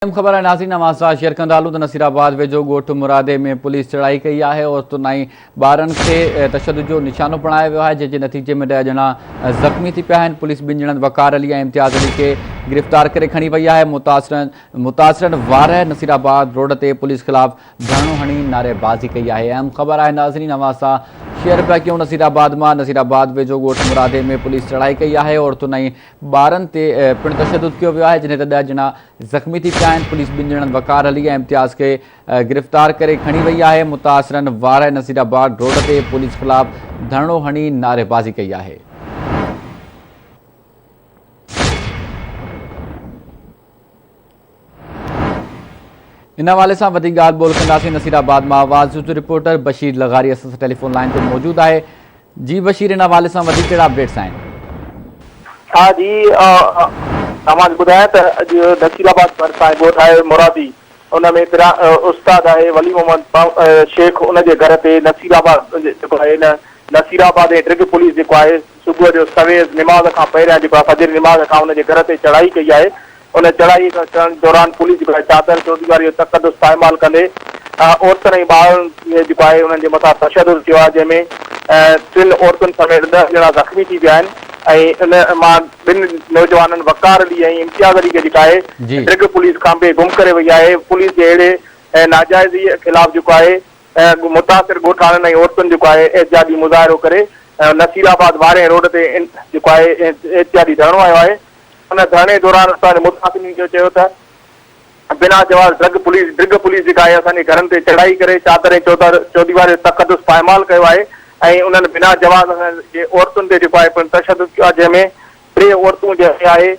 अहम ख़बर है नाज़रीन नवाज़ सां शेयर कंदालू त नसीराबाद वेझो ॻोठ मुरादे में पुलिस चढ़ाई कई है और तुनाई ॿारनि खे तशद्दुद जो निशानो बणायो वियो आहे, जंहिंजे नतीजे में 10 ॼणा ज़ख़्मी थी पिया आहिनि। पुलिस 2 ॼणनि वकार अली ऐं इम्तियाज़ अली खे गिरफ़्तार करे खणी वई आहे। मुतासिरनि वार नसीराबाद रोड ते पुलिस ख़िलाफ़ धरणो हणी नारेबाज़ी कई है। अहम ख़बर है नाज़रीन नवाज़ सां शेयर पिया कयूं नसीराबाद मां। नसीराबाद वेझो ॻोठ मुरादे में पुलिस चढ़ाई कई है और तुनाई ॿारनि ते पिणु तशद्दुद कियो वियो आहे, जंहिं ते 10 ॼणा ज़ख़्मी थी पिया आहिनि। पुलिस 2 ॼणनि वकार अली ऐं इम्तियाज़ खे गिरफ़्तार करे खणी वई आहे। मुतासिरनि वार नसीराबाद रोड ते पुलिस ख़िलाफ़ धरणो हणी नारेबाज़ी कई है। इन हवाले से वधीक ॻाल्हि ॿोल कंदासीं। नसीराबाद में आवाज़ रिपोर्टर बशीर लगारी असां सां टेलीफोन लाइन पर मौजूद है। जी बशीर, इन हवाले से वधीक कहिड़ा अपडेट्स आहिनि? हाँ जी, तव्हां ॿुधायां त अॼु नसीराबाद भरिसां ॻोठ आहे मुरादी, उन में उस्ताद आहे वली मोहम्मद शेख, उनजे घर ते नसीराबाद जेको आहे नसीराबाद ऐं ड्रिग पुलिस जेको आहे सुबुह जो सवेर निमाज़ खां पहिरियां जेको आहे फजर निमाज़ खां उनजे घर ते चढ़ाई कई आहे। उन चढ़ाई करण दौरान पुलिस जेको आहे चादर चौधरी जो तक़दुस पायमाल कंदे औरतुनि ऐं ॿारनि जेको आहे उन्हनि जे मथां तशद्दुद कयो आहे, जंहिंमें 3 औरतुनि समेत 10 ॼणा ज़ख़्मी थी विया आहिनि। ऐं उन मां 2 नौजवाननि वकार अली ऐं इम्तियाज़ अली खे जेका आहे ड्रिग पुलिस खां बि गुम करे वई आहे। पुलिस जे अहिड़े नाजाइज़ी ख़िलाफ़ जेको आहे मुतासिर ॻोठाणनि ऐं औरतुनि जेको आहे एहतियाती मुज़ाहिरो करे नसीराबाद वारे रोड ते जेको आहे एहतियाती धरणो आयो आहे। उन धरणे दौरान असांजे मुतासिरीन खे चयो त बिना जवाब ड्रिग पुलिस जेका आहे असांजे घरनि ते चढ़ाई करे चादर ऐं चौधरी वारे तक़दुस पायमाल कयो आहे ऐं उन्हनि बिना जवाब जे औरतुनि ते जेको आहे तशद्दुद कयो आहे, जंहिंमें 3 औरतूं जेके आहे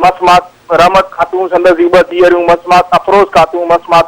मसमात रहमत खातून, संदसि 2 धीअरूं मसमात अफरोज़ खातून, मसमात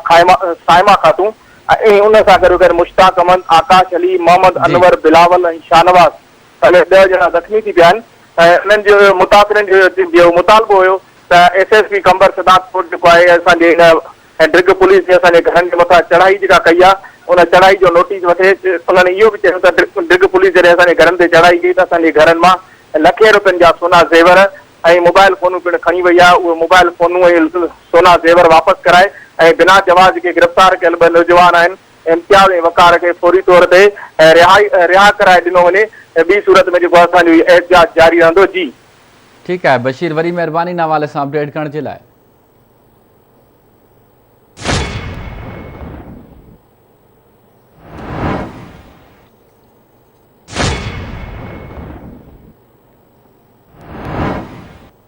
साइमा खातून ऐं उन सां गॾु मुश्ताक अहमद, आकाश अली, मोहम्मद अनवर, बिलावल ऐं शाहनवाज़ समेत 10 ॼणा ज़ख़्मी थी विया आहिनि। ऐं उन्हनि जो मुतासिरनि जो मुतालबो हुयो त SSP कंबर सदातपुर जेको आहे असांजे इन ड्रिग पुलिस जे असांजे घरनि जे मथां चढ़ाई जेका कई आहे उन चढ़ाई जो नोटिस वठे। उन्हनि इहो बि चयो त ड्रिग पुलिस जॾहिं असांजे घरनि ते चढ़ाई कई त असांजे घरनि मां लखे रुपयनि जा सोना ज़ेवर ऐं मोबाइल फ़ोनूं पिणु खणी वई आहे। उहे मोबाइल फ़ोनूं ऐं सोना ज़ेवर वापसि कराए ऐं बिना जवाब जेके गिरफ़्तार कयल 2 नौजवान आहिनि इम्तियाज़ ऐं वकार खे फौरी तौर ते रिहा कराए ॾिनो वञे। ॿी सूरत में जेको असांजो एहतियात जारी रहंदो। जी ठीक है बशीर, वरी महिरबानी इन हवाले से अपडेट करण जे लाइ।